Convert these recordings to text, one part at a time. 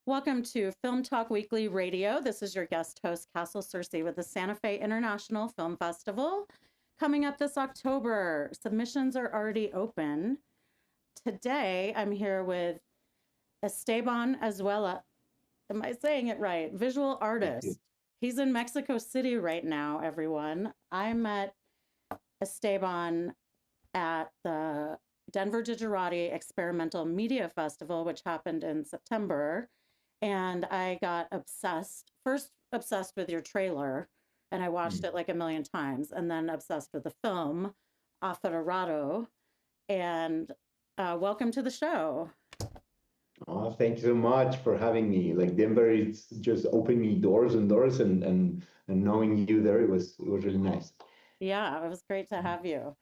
Welcome to Film Talk Weekly Radio. This is your guest host, Castle Searcy, with the Santa Fe International Film Festival coming up this October. Submissions are already open. Today, I'm here with Esteban Azuela. Am I saying it right? Visual artist. He's in Mexico City right now, everyone. I met Esteban at the Denver Digerati Experimental Media Festival, which happened in September. And I got first obsessed with your trailer, and I watched it like a million times, and then obsessed with the film, Aferrado. And welcome to the show. Oh, thank you so much for having me. Like Denver, it's just opened me doors and doors, and knowing you there, it was really nice. Yeah, it was great to have you.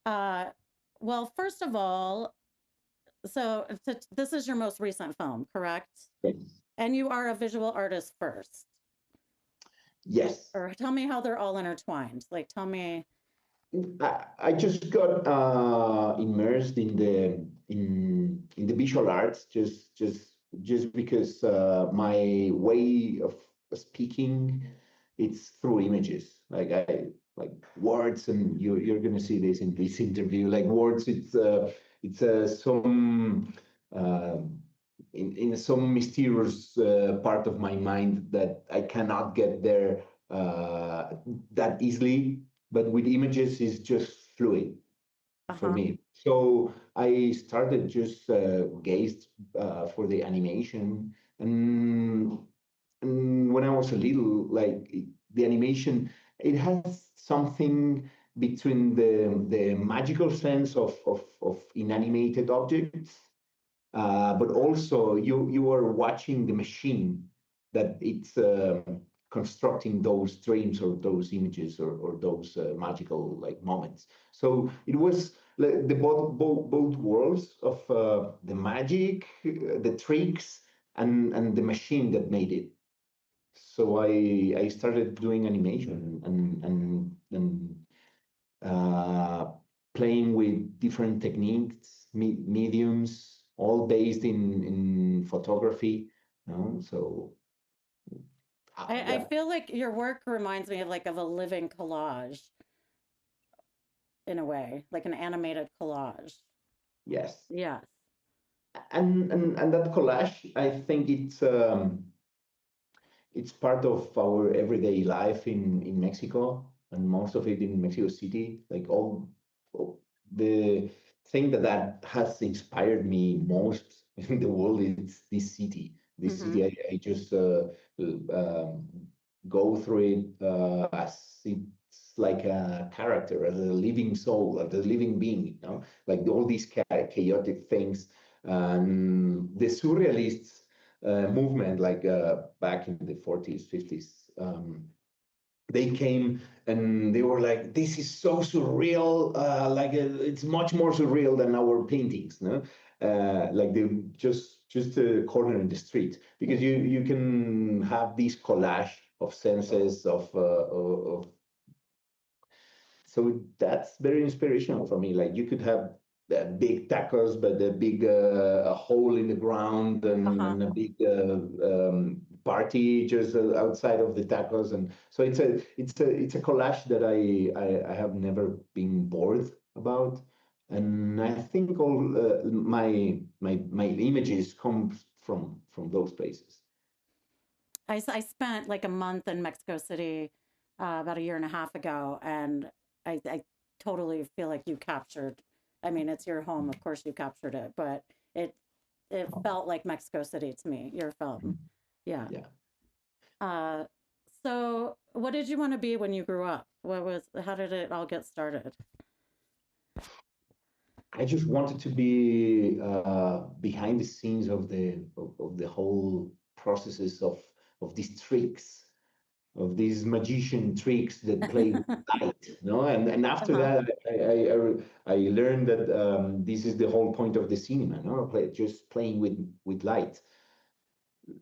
Well, first of all, so this is your most recent film, correct? Yes. And you are a visual artist first. Yes. Or tell me how they're all intertwined. Like, tell me. I just got immersed in the visual arts just because my way of speaking it's through images. Like words, and you're gonna see this in this interview. Like words, it's some uh, in some mysterious part of my mind that I cannot get there that easily, but with images is just fluid for me. So I started just gazed for the animation, and when I was a little, the animation, it has something between the magical sense of inanimated objects, but also you are watching the machine that it's constructing those dreams or those images or those magical like moments. So it was like the both worlds of the magic, the tricks, and the machine that made it. So I started doing animation and uh, playing with different techniques, mediums, all based in photography. You know? So I yeah, feel like your work reminds me of a living collage in a way, like an animated collage. yes, Yes. and that collage, I think it's part of our everyday life in Mexico, and most of it in Mexico City. Like all the thing that has inspired me most in the world is this city. This Mm-hmm. city, I just um, go through it as it's like a character, as a living soul, as a living being. You know, like all these chaotic things, and the surrealists movement, like back in the 40s, 50s. They came and they were like, "This is so surreal! It's much more surreal than our paintings." No, like they just a corner in the street, because you can have this collage of senses of so that's very inspirational for me. Like you could have big tacos, but a big a hole in the ground, Uh-huh. and a big party just outside of the tacos, and so it's a collage that I have never been bored about, and I think all my images come from those places. I spent like a month in Mexico City about a year and a half ago, and I totally feel like you captured. I mean, it's your home, of course you captured it, but it it felt like Mexico City to me, your film. Yeah. Yeah. Uh, so what did you want to be when you grew up? How did it all get started? I just wanted to be behind the scenes of the whole processes of these tricks, of these magician tricks that play with light, no? And after Uh-huh. that, I learned that this is the whole point of the cinema, no? Just playing with light,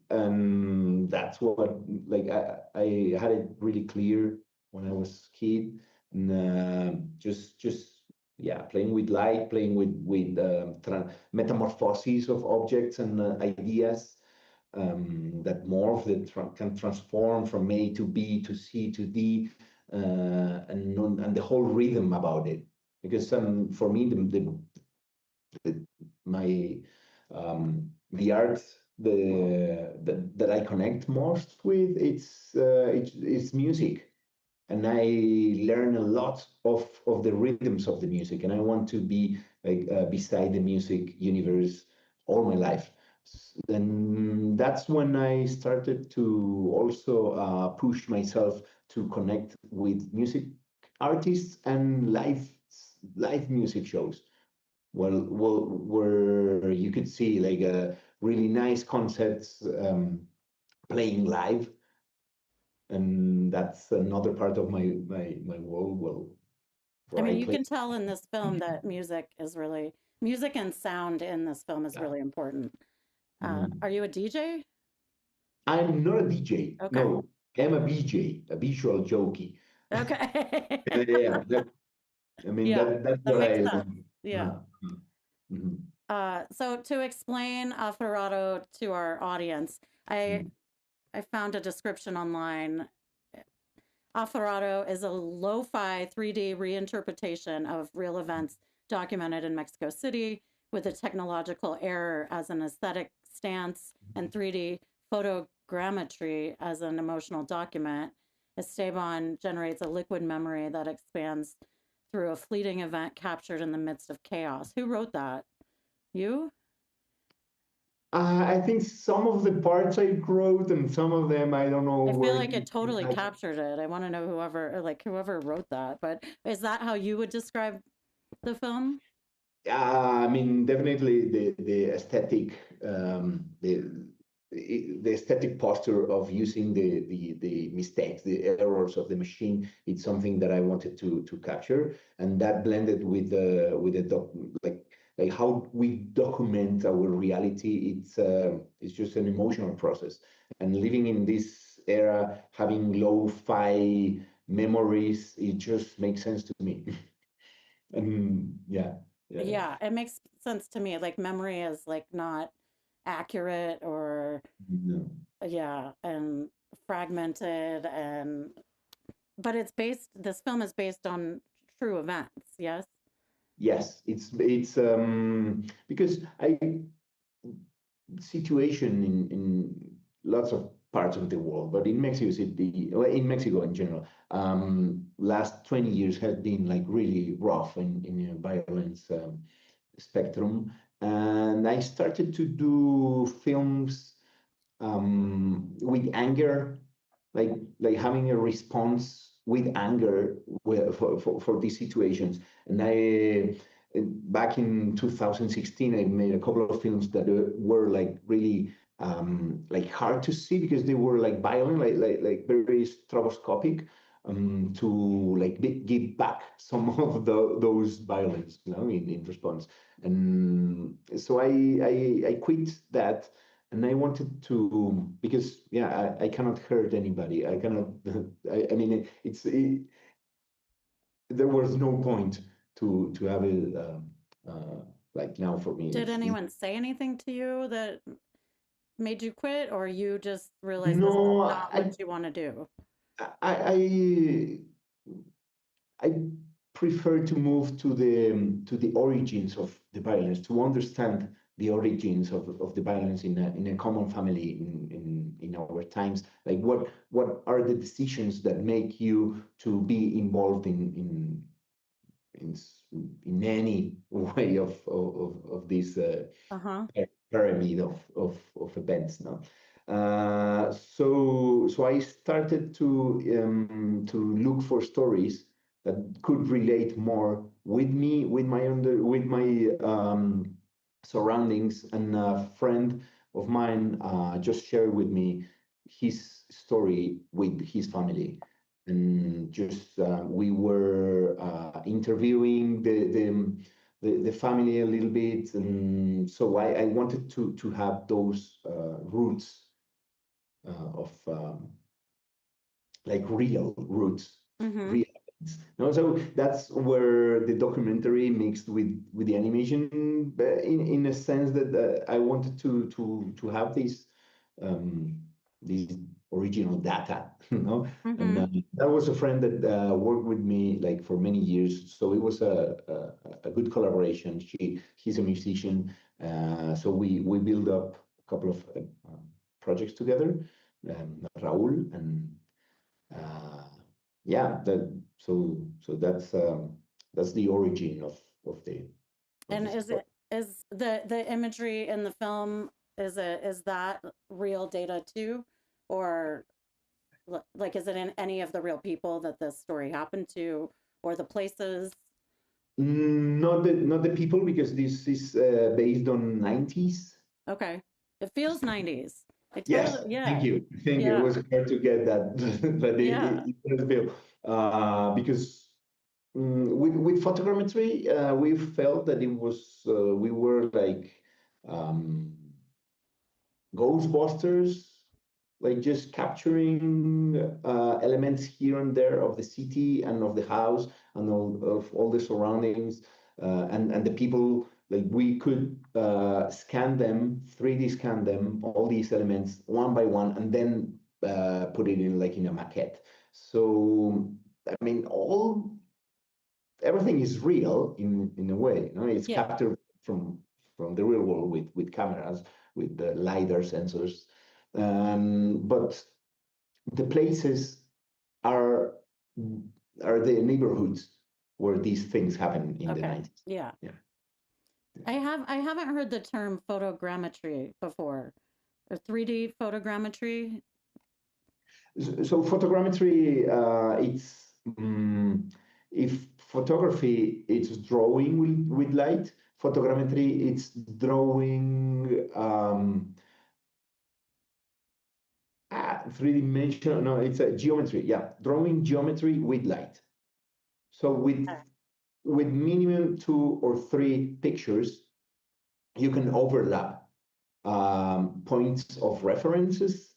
and that's what, like, I had it really clear when I was kid, and just yeah, playing with light, playing with metamorphoses of objects and ideas, that morph, that can transform from A to B to C to D, and the whole rhythm about it. Because for me, my the art that I connect most with, it's music, and I learn a lot of the rhythms of the music, and I want to be like beside the music universe all my life. And that's when I started to also push myself to connect with music artists and live music shows. Where you could see like a really nice concerts playing live, and that's another part of my world. Well, I where mean, I you play. can tell in this film that music and sound in this film is Yeah. really important. Mhm. Are you a DJ? I'm not a DJ. Okay. No, I'm a VJ, a visual jockey. Okay. Yeah, I mean Yeah, that's that what makes I sense. like. Yeah. Uh, mhm. So to explain Aferrado to our audience, I Mhm. I found a description online. Aferrado is a lo-fi 3D reinterpretation of real events documented in Mexico City with a technological error as an aesthetic stance and 3D photogrammetry as an emotional document. Esteban generates a liquid memory that expands through a fleeting event captured in the midst of chaos. Who wrote that? You? I think some of the parts I wrote, and some of them I don't know I feel where like it totally I, captured it. I want to know whoever wrote that. But is that how you would describe the film? I mean, definitely the aesthetic, the aesthetic posture of using the mistakes, the errors of the machine. It's something that I wanted to capture, and that blended with the like how we document our reality. It's just an emotional process, and living in this era, having lo-fi memories, it just makes sense to me. And yeah, yeah. Yeah, it makes sense to me. Like memory is like not accurate or No. yeah, and fragmented and but this film is based on true events, yes? Yes, it's because I situation in lots of parts of the world, but in Mexico City, well, in Mexico in general, last 20 years has been like really rough in violence spectrum, and I started to do films with anger, like having a response with anger for these situations. And back in 2016, I made a couple of films that were like really like hard to see because they were like violent, like very stroboscopic. To like give back some of those violence, in response. And so I quit that, and I wanted to, because yeah, I cannot hurt anybody. I cannot. I mean, there was no point to have it. Like now for me, Did anyone say anything to you that made you quit or you just realized this is no. not what you want to do? I I prefer to move to the origins of the violence, to understand the origins of the violence in a common family in our times. Like what are the decisions that make you to be involved in, in any way of this Uh-huh. pyramid of events. No? So I started to look for stories that could relate more with me, with my surroundings. And a friend of mine just shared with me his story with his family, and just we were interviewing the family a little bit, and so I wanted to have those roots of like real roots, Mm-hmm. real. No, so that's where the documentary mixed with the animation, in a sense that I wanted to have this. um, this original data, you know. And Mm-hmm. that was a friend that worked with me like for many years, so it was a good collaboration. He's a musician, so we built up a couple of projects together, Raul, and uh, yeah, so that's the origin of And the story. is the imagery in the film, is that real data too, or like is it in any of the real people that this story happened to, or the places? Not the people, because this is based on 90s. Okay, it feels 90s. I Yes, totally, thank yeah, you. Thank you. It yeah, was hard to get that, but yeah. it does feel because with photogrammetry, we felt that it was we were like um, Ghostbusters, like just capturing elements here and there of the city and of the house and of all the surroundings and the people. Like we could scan them, 3D scan them, all these elements one by one, and then put it in like in a maquette. So I mean, all everything is real in a way. You know, it's Yeah. captured from the real world with cameras, with the lidar sensors, but the places are are the neighborhoods where these things happen in the Okay. 90s. Yeah. Yeah. I haven't heard the term photogrammetry before, or 3D photogrammetry. So photogrammetry, it's if photography it's drawing with light, photogrammetry it's drawing 3 dimensional. No, it's a geometry. Yeah, drawing geometry with light. So with minimum 2 or 3 pictures, you can overlap points of references,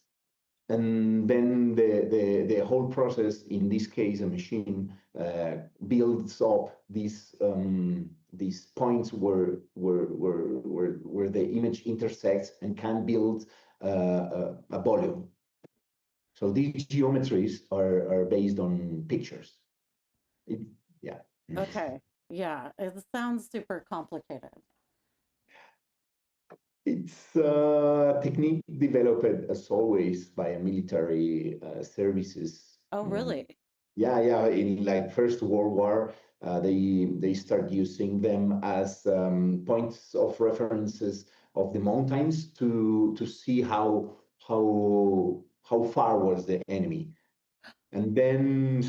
and then the whole process, in this case a machine, builds up these points where the image intersects and can build a volume. So these geometries are based on pictures. It, yeah. Okay. Yeah. It sounds super complicated. It's a technique developed as always by a military services. Oh, really? Yeah, yeah. In like First World War, they start using them as points of references of the mountains to see how far was the enemy, and then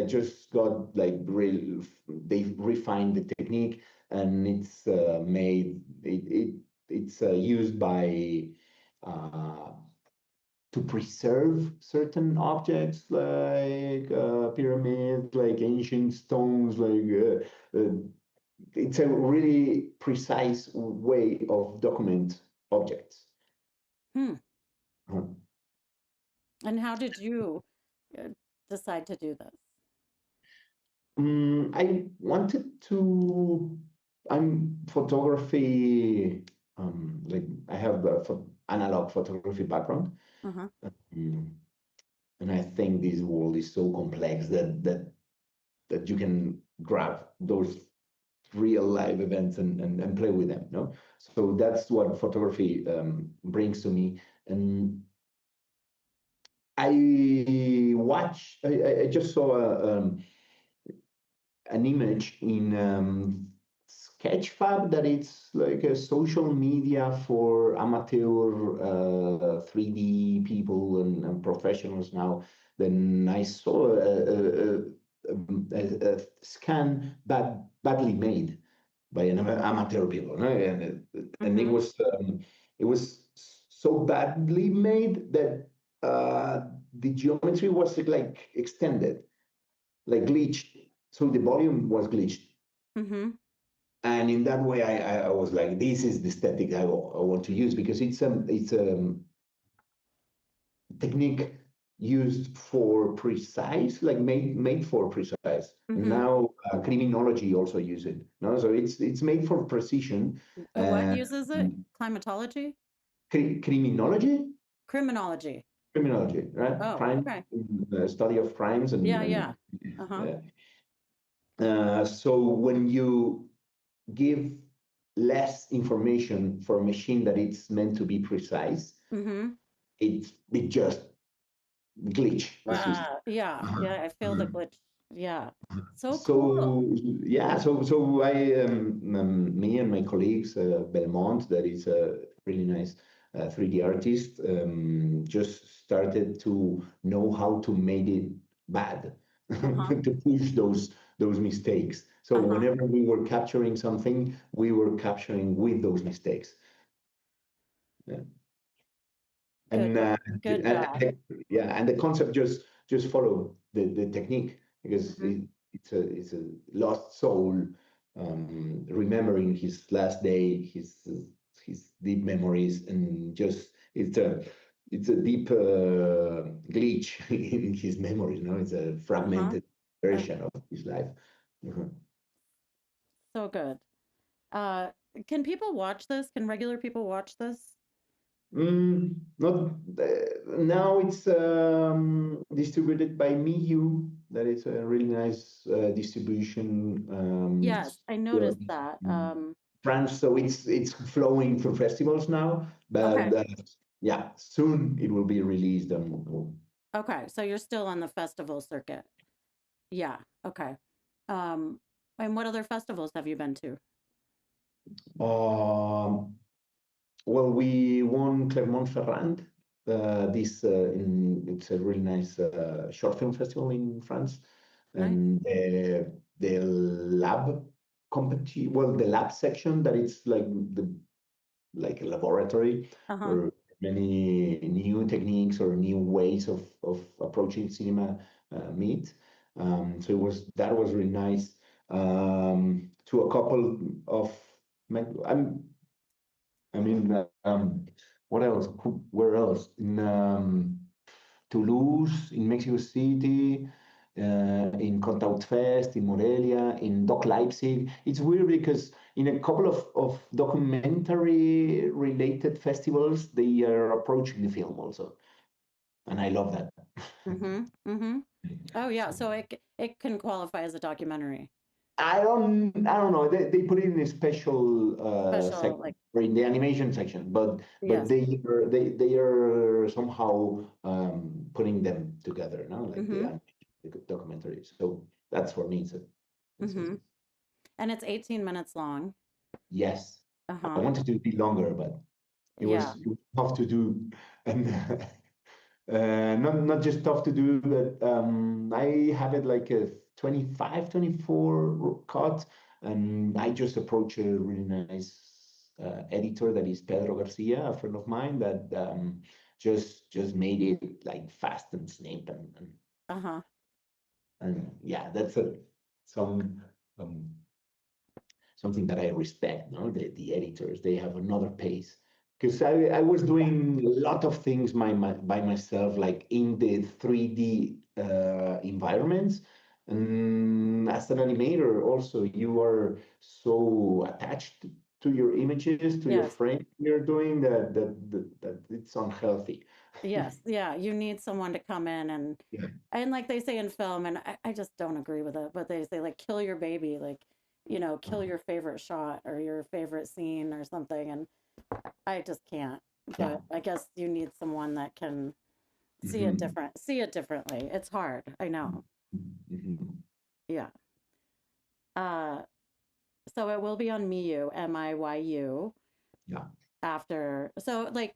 just got like real. They refined the technique, and it's it's used by uh, to preserve certain objects like pyramids, like ancient stones, it's a really precise way of document objects. Hmm. Uh, And how did you uh, decide to do this? I wanted to. I'm photography. Like I have a analog photography background, Uh-huh. um, and I think this world is so complex that you can grab those real live events and play with them. No, so that's what photography brings to me. And I just saw an image in Sketchfab that it's like a social media for amateur 3D people and professionals now. Then I saw a scan badly made by an amateur people, no? And Mm-hmm. it was so badly made that the geometry was like extended, like glitched, so the volume was glitched. Mm-hmm. And in that way, I was like, this is the aesthetic I want to use, because it's a technique used for precise, like made for precise. And Mm-hmm. now criminology also use it. No, so it's made for precision. What Uh, uses it? Climatology? Criminology? Criminology. criminology, right? Oh, Crime, okay. the study of crimes, Yeah, and yeah. Uh-huh. so when you give less information for a machine that it's meant to be precise, Mm-hmm. it just glitch the system. Yeah, Uh-huh. yeah, I feel the glitch. Yeah. So cool. So yeah, so I me and my colleagues, Belmont, that is a really nice 3D artist, just started to know how to make it bad, Uh-huh. to push those mistakes. So Uh-huh. whenever we were capturing something, we were capturing with those mistakes. Yeah. Good and job. uh, Good and job. yeah, and the concept just follow the technique because Mm-hmm. it's a lost soul remembering his last day, his deep memories, and just it's a deep glitch in his memories. No, it's a Uh-huh. fragmented Uh, version of his life. Mhm. so good. Uh, can people watch this? Can regular people watch this? Not now. It's distributed by MIU. That is a really nice distribution. Yes, I Well, noticed that. France, so it's flowing through festivals now. But Okay. yeah, soon it will be released. Okay. So you're still on the festival circuit. Yeah. Okay. Um, and what other festivals have you been to? um, well, we won Clermont-Ferrand. It's a really nice short film festival in France, Nice. and the lab competition. Well, the lab section that it's like a laboratory Uh-huh. where many new techniques or new ways of approaching cinema meet. So that was really nice. To a couple of I'm I mean, what else? Where else? In Toulouse, in Mexico City, in Contact Fest, in Morelia, in Doc Leipzig. It's weird because in a couple of documentary related festivals, they are approaching the film also. And I love that. Mm-hmm. Mm-hmm. Oh yeah. So So it can qualify as a documentary. I don't know. They put it in a special Special, section like, or in the animation section, but yes. they are somehow putting them together, no? Like Mm-hmm. the documentary. So that's for me. Mm-hmm. And it's 18 minutes long. Yes. I Uh-huh. wanted to be longer, but Yeah. it was tough to do, and not just tough to do, but I have it like a 25, 24 cut, and I just approached a really nice editor that is Pedro Garcia, a friend of mine, that just made it like fast and snip, Uh-huh. and yeah, that's some um, something that I respect. No, the editors, they have another pace. Because I was doing a lot of things by myself, like in the 3D environments. And as an animator, also, you are so attached to your images, to your Yes. frame you're doing that it's unhealthy. Yes. Yeah. You need someone to come in Yeah. and like they say in film, and I just don't agree with it, but they say like kill your baby, like, kill your favorite shot or your favorite scene or something. And I just can't. Yeah. But I guess you need someone that can Mhm. see it differently. It's hard. I know. Mhm. Yeah. Uh, so it will be on Miyu, MIYU, Yeah. after. So like,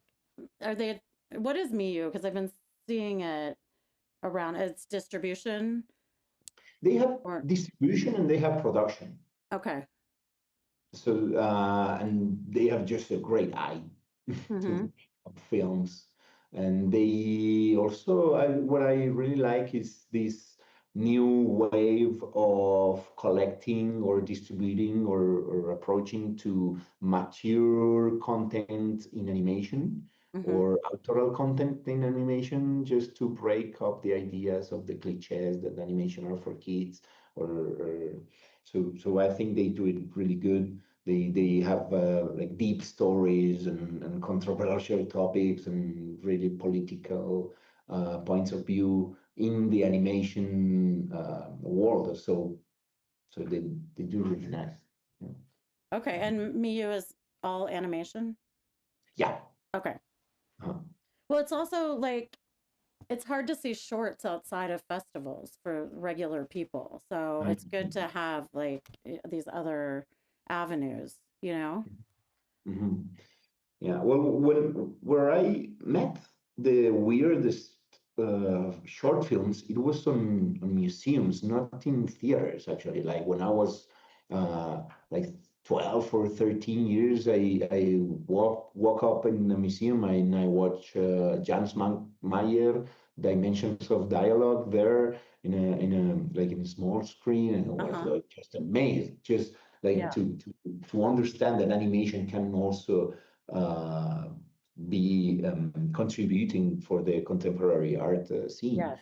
are they? What is Miyu? Because I've been seeing it around. It's distribution They have or distribution and they have production. okay. So and they have just a great eye Mm-hmm. to films, and they also what I really like is this new wave of collecting or distributing or approaching to mature content in animation. Mm-hmm. or authorial content in animation, just to break up the ideas of the cliches that animation are for kids. Or so I think they do it really good. They have like deep stories and controversial topics and really political points of view in the animation world. So they do really nice. Yeah. Okay, and Miyu is all animation? Yeah. Okay. Uh, Well, it's also like it's hard to see shorts outside of festivals for regular people. So it's good to have like these other avenues, you know? mhm. Yeah, well, where I met the weirdest short films, it was on museums, not in theaters, actually. Like when I was uh, like 12 or 13 years, I walk up in a museum and I watch Meyer, Dimensions of Dialogue there in a small screen, and I was Uh-huh. like just amazed, just like Yeah. to understand that animation can also uh, be contributing for the contemporary art scene. Yes.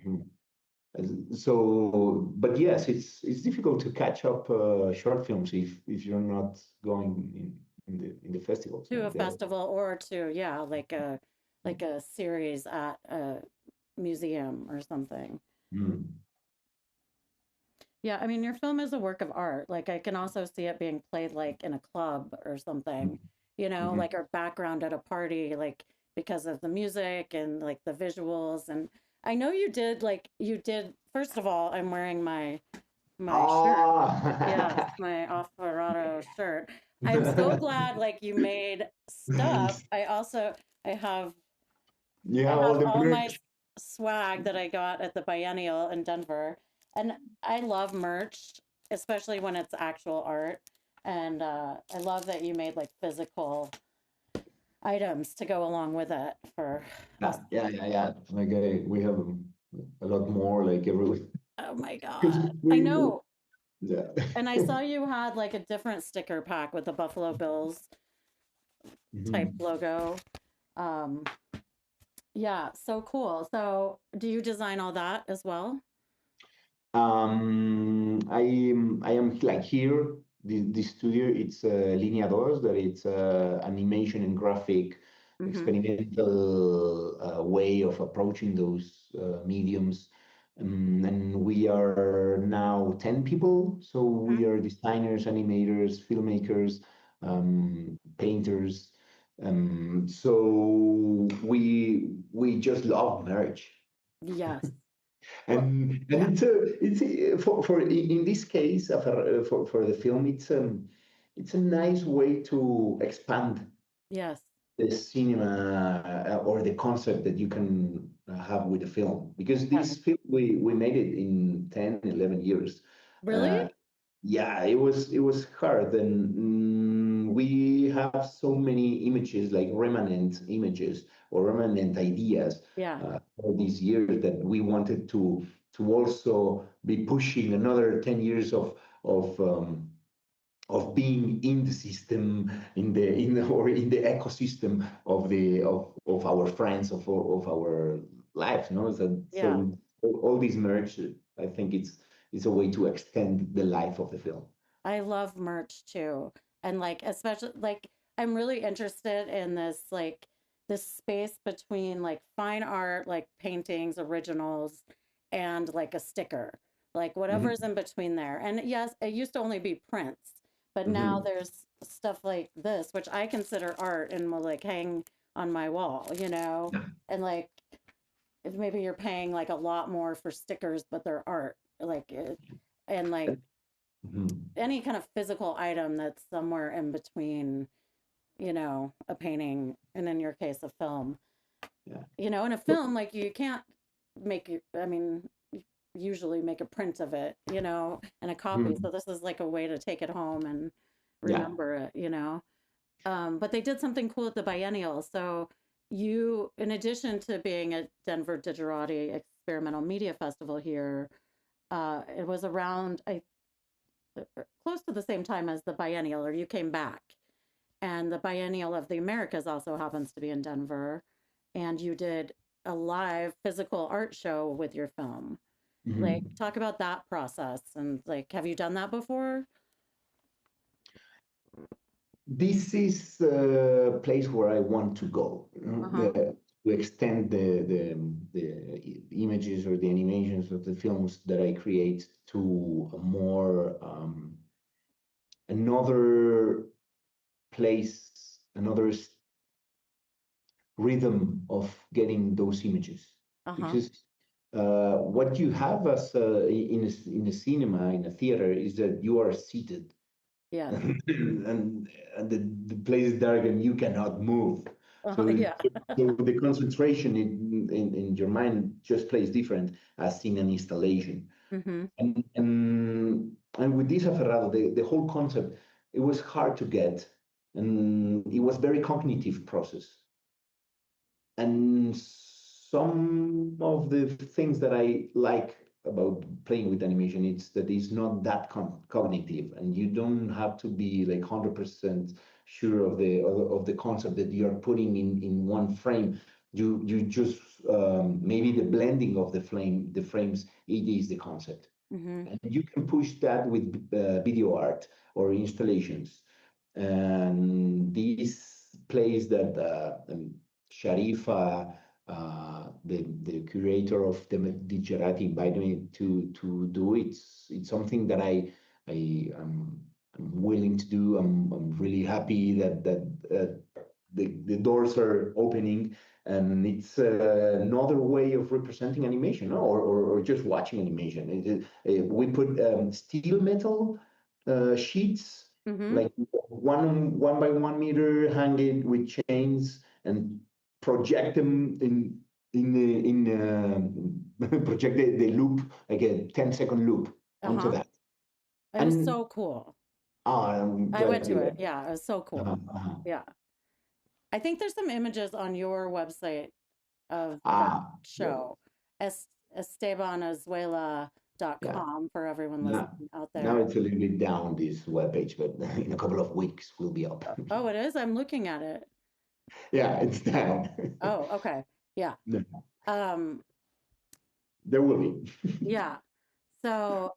Mhm. So, but yes, it's difficult to catch up short films if you're not going in the festivals, To a in the other. festival or to, yeah, like a series at a museum or something. Mm. Yeah, I mean, your film is a work of art. Like, I can also see it being played like in a club or something, you know, Mhm. like or background at a party, like because of the music and like the visuals. And I know you did, first of all, I'm wearing my shirt. Yes, Ah, my Aferrado shirt. I'm so glad like you made stuff. I have you I have all have the all my merch. swag that I got at the Biennial in Denver. And I love merch, especially when it's actual art. And I love that you made like physical items to go along with it for us. Yeah. Like we have a lot more like everywhere Oh my because God. I we know. yeah. And I saw you had like a different sticker pack with the Buffalo Bills type Mhm. logo. Um, yeah, so cool. So do you design all that as well? I am like here. The studio, it's Linea Dos, that it's animation and graphic Mm-hmm. experimental way of approaching those mediums. And we are now 10 people. So we are designers, animators, filmmakers, painters. So we just love marriage. Yes. Well, And yeah. it's for in this case for the film, it's a nice way to expand Yes. the cinema or the concept that you can have with the film, because Yes. this film we made it in 10, 11 years. Really? uh, yeah, it was hard, and we have so many images, like remnant images or remnant ideas Yeah. all these years, that we wanted to also be pushing another 10 years of being in the system, in the ecosystem of our friends, of our lives, no? Yeah. So all these merge, I think it's a way to extend the life of the film. I love merch too. And like especially like I'm really interested in this space between like fine art, like paintings, originals, and like a sticker. Like whatever's Hmm. in between there. And yes, it used to only be prints, but now Hmm. there's stuff like this, which I consider art and will like hang on my wall, you know? Yeah. And like if maybe you're paying like a lot more for stickers, but they're art. Like it, and like Mhm. any kind of physical item that's somewhere in between, you know, a painting and in your case, a film. Yeah. You know, in a film, like you can't make your, I mean, usually make a print of it, you know, and a copy. Mhm. So this is like a way to take it home and Yeah. remember it, you know. But they did something cool at the biennial. So you, in addition to being at Denver Digerati Experimental Media Festival here, it was around close to the same time as the biennial, or you came back. and the Biennial of the Americas also happens to be in Denver. And you did a live physical art show with your film. Like, Mhm. talk about that process and like, have you done that before? This is a place where I want to go, Uh-huh. to extend the images or the animations of the films that I create to a more another place, another rhythm of getting those images. Uh-huh. Because what you have as in a cinema, in a theater, is that you are seated Yes. and the place is dark and you cannot move. So, Yeah. so the concentration in your mind just plays different as in an installation. Mm-hmm. And with this Aferrado, the whole concept, it was hard to get, and it was very cognitive process. And some of the things that I like about playing with animation is that it's not that cognitive, and you don't have to be like 100% sure of the concept that you are putting in one frame. You just maybe the blending of the frames, it is the concept, Mm-hmm. and you can push that with video art or installations. And this place that Sharifa, the curator of the Digerati, invited me to do, it's something that I'm willing to do. I'm really happy that the doors are opening, and it's another way of representing animation, no? Or just watching animation. We put steel metal sheets, Mm-hmm. like 1 by 1 meter, hang it with chains and project them project the loop, like a 10-second loop onto Uh-huh. that. It was And so cool. I'm I glad went to to hear it. that. Yeah, it was so cool. Uh-huh. Yeah. I think there's some images on your website of that Yeah, show. Es yeah. EstebanAzuela.com for everyone Now, listening out now there. it's a little bit down this webpage, but in a couple of weeks we'll be up. Oh, it is? I'm looking at it. Yeah, it's down. Oh, okay. Yeah. No, Um, there will be. yeah. So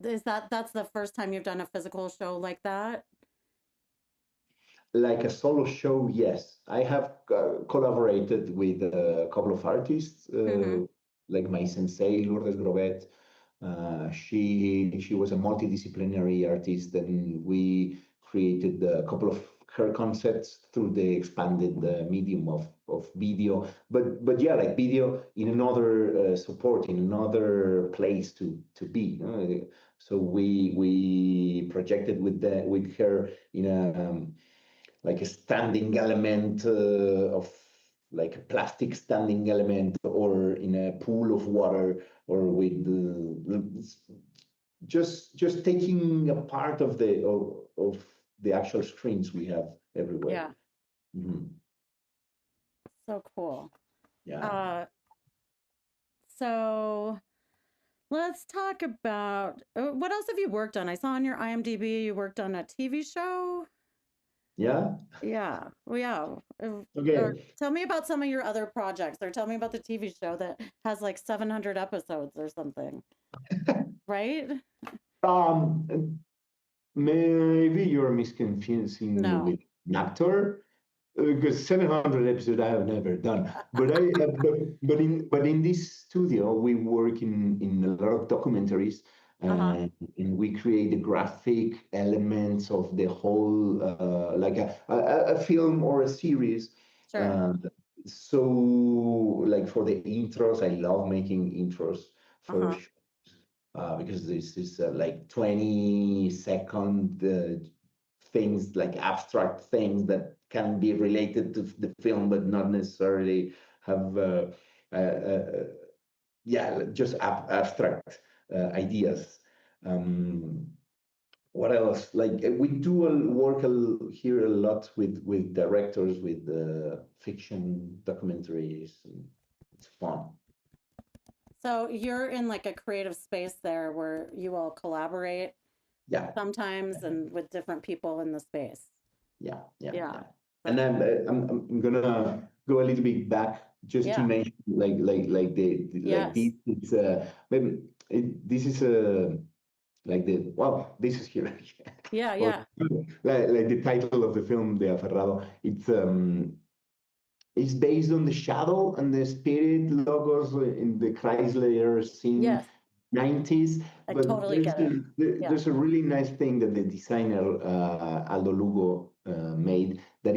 is that's the first time you've done a physical show like that? Like a solo show, yes. I have collaborated with a couple of artists, Mm-hmm. like my sensei, Lourdes Grobet. She was a multidisciplinary artist, and we created a couple of her concepts through the expanded medium of video. But yeah, like video in another support, in another place to be. You know? So we projected with her in a like a standing element of like a plastic standing element, or in a pool of water, or with just taking a part of the actual screens we have everywhere. Yeah. Mhm. So cool. Yeah, Uh, so let's talk about what else have you worked on? I saw on your IMDb you worked on a TV show. yeah. Yeah. Well, yeah. Or Okay. tell me about some of your other projects, or tell me about the TV show that has like 700 episodes or something, right? Um, maybe you're misconfusing me No. with an actor. Because 700 episodes I have never done, but in this studio we work in a lot of documentaries, Uh-huh. and we create the graphic elements of the whole, like a film or a series. Sure. Uh, so like for the intros, I love making intros for Uh-huh. shows, because this is like 20-second things, like abstract things that can be related to the film, but not necessarily have, uh, uh, yeah, just abstract ideas. Um, what else? Like we do work here a lot with directors, with fiction documentaries, and it's fun. So you're in like a creative space there where you all collaborate Yeah, sometimes and with different people in the space. yeah, yeah, Yeah. yeah. And That's I'm gonna go a little bit back just to yeah. mention like Yes. this. It's maybe this is like the well, this is here. Yeah, Or yeah. like the title of the film, The Aferrado. It's based on the shadow and the spirit logos in the Chrysler scene Yes. 90s. I But totally get it. Yeah. there's a really nice thing that the designer Aldo Lugo made, that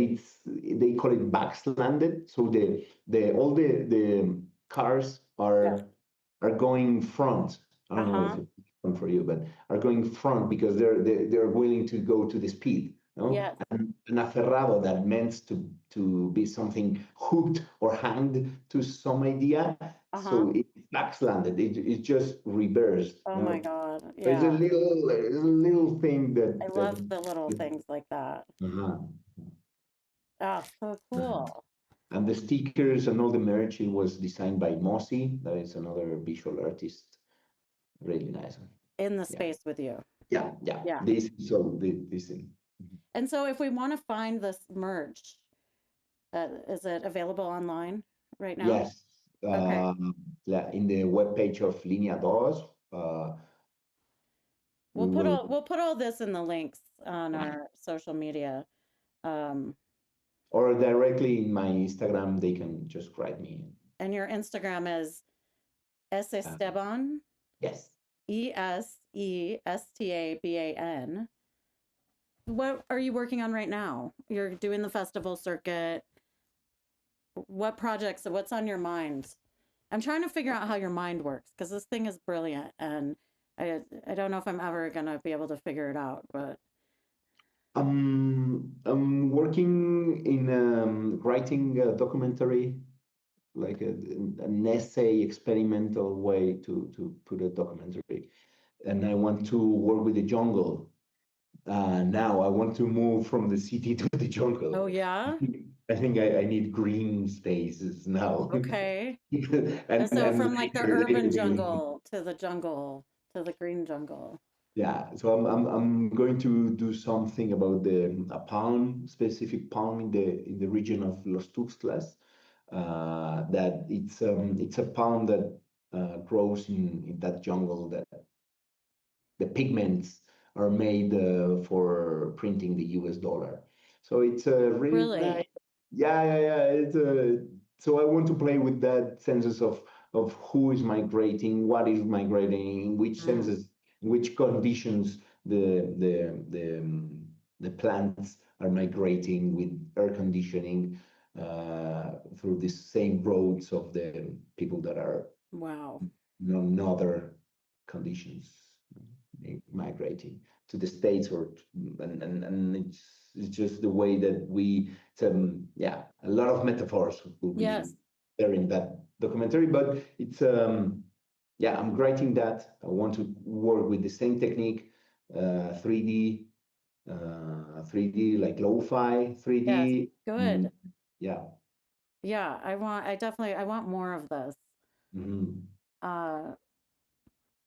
they call it backslanted. So the all the cars Yes. are going front. I don't know if Uh-huh. it's front for you, but are going front because they're willing to go to the speed. No? Yes. An aferrado that meant to be something hooked or hanged to some idea. Uh-huh. So it's backslanted. It's just reversed. Oh my No? God. So Yeah. it's a little thing I that love the little things like that. uh-huh. Oh, so cool. And the stickers and all the merch, it was designed by Mossy. That is another visual artist. Really nice one. In the Yeah. space with you. Yeah. Yeah. This thing. And so if we want to find this merch, is it available online right now? Yes. Okay. In the webpage of Linea Dos, we will, We'll put all this in the links on our social media. Um, or directly in my Instagram, they can just write me. and your Instagram is Uh, Esteban, yes. Esteban. What are you working on right now? You're doing the festival circuit. What projects, what's on your mind? I'm trying to figure out how your mind works because this thing is brilliant and I don't know if I'm ever gonna be able to figure it out, but I'm working in writing a documentary, like an essay experimental way to put a documentary. And I want to work with the jungle. Now I want to move from the city to the jungle. oh yeah? I think I need green spaces now. Okay. And so And from like the urban jungle to the green jungle. yeah, so I'm going to do something about the a palm, specific palm in the region of Los Tuxtlas. That it's a palm that grows in that jungle, that the pigments are made for printing the US dollar. So it's a really Really? nice, yeah. So I want to play with that senses of who is migrating, what is migrating, in which Mm, senses, in which conditions the plants are migrating with air conditioning through the same roads of the people that are wow. in other conditions migrating to the states, and it's just the way that yeah, a lot of metaphors will be Yes. there in that documentary, but it's yeah, I'm writing that. I want to work with the same technique, 3D, 3D like lo-fi Yes. 3D. Good. Yeah. Yeah, I want more of this. Mhm. Uh,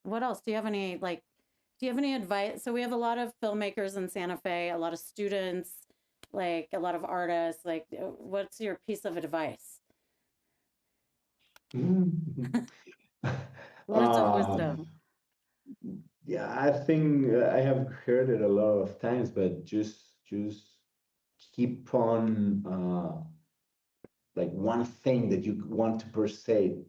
what else? Do you have any advice? So we have a lot of filmmakers in Santa Fe, a lot of students, like a lot of artists. Like, what's your piece of advice? Words of uh, wisdom. Yeah, I think I have heard it a lot of times, but just keep on like one thing that you want to pursue.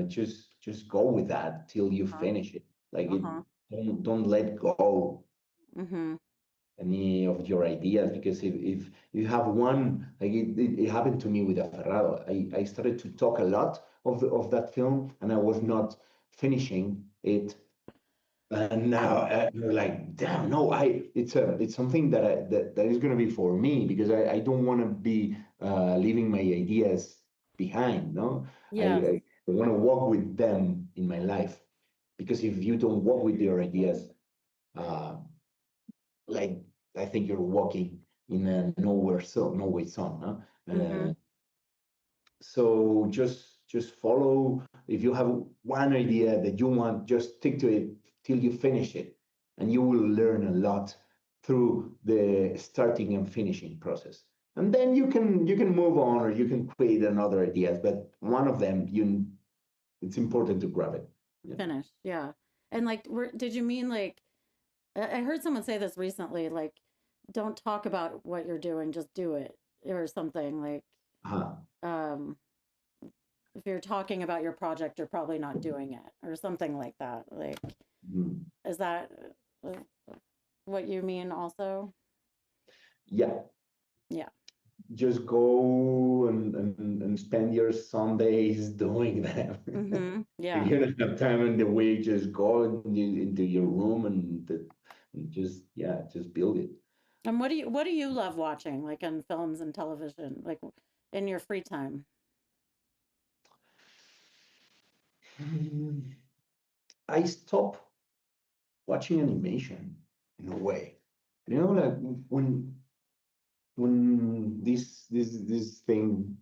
Just go with that till you Uh-huh. finish it. Like it, Uh-huh. don't let go Mm-hmm. any of your ideas, because if you have one, like it happened to me with Aferrado. I started to talk a lot of that film, and I was not finishing it. And now you're like, damn, no, it's something that is gonna be for me, because I don't want to be leaving my ideas behind. No, Yes. I want to walk with them in my life, because if you don't walk with your ideas, uh, like I think you're walking in a no way zone. No? Mm-hmm. So just follow. If you have one idea that you want, just stick to it till you finish it, and you will learn a lot through the starting and finishing process. And then you can move on, or you can create another ideas, but one of them, it's important to grab it. Yeah. Finish. Yeah. And like, did you mean like, I heard someone say this recently, like, don't talk about what you're doing, just do it, or something like, Uh-huh. um, if you're talking about your project, you're probably not doing it, or something like that. Like, Mm. is that uh, what you mean also? Yeah, Yeah. just go and spend your Sundays doing that. Mm-hmm. If Yeah. you don't have time in the week, just go into your room and just, yeah, just build it. And what do you love watching, like on films and television, like in your free time? Hmm. I stop watching animation in a way. Like when this thing,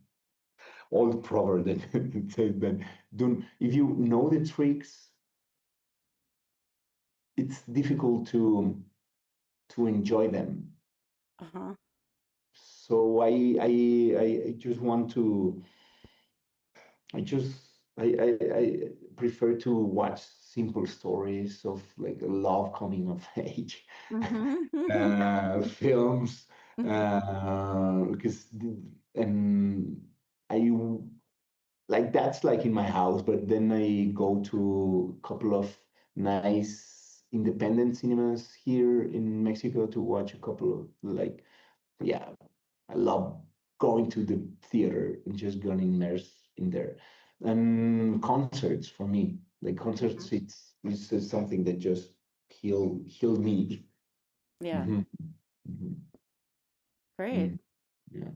old proverb that says that, don't, if you know the tricks, it's difficult to enjoy them. Uh-huh. So I just want to, I just I prefer to watch simple stories of like love coming of age, Mm-hmm. films, because and I like, that's like in my house, but then I go to a couple of nice independent cinemas here in Mexico to watch a couple of, like, yeah, I love going to the theater and just going immersed in there. And concerts for me, like concerts, it's something that just heal me. Yeah. Hmm. Hmm. Great. Mm. Yeah.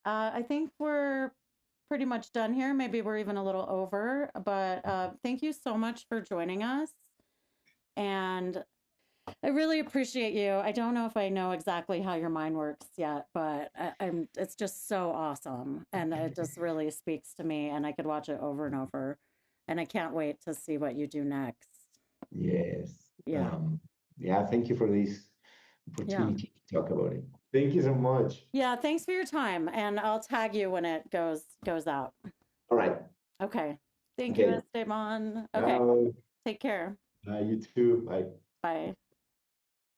I think we're pretty much done here. Maybe we're even a little over, but thank you so much for joining us. And I really appreciate you. I don't know if I know exactly how your mind works yet, but it's just so awesome. And it just really speaks to me, and I could watch it over and over. And I can't wait to see what you do next. Yes. Yeah. Yeah. Thank you for this Yeah. opportunity to talk about it. Thank you so much. Yeah. Thanks for your time. And I'll tag you when it goes out. All right. Okay. Thank you, Okay. Esteban. Okay. Ciao. Take care. You too. Bye. Bye.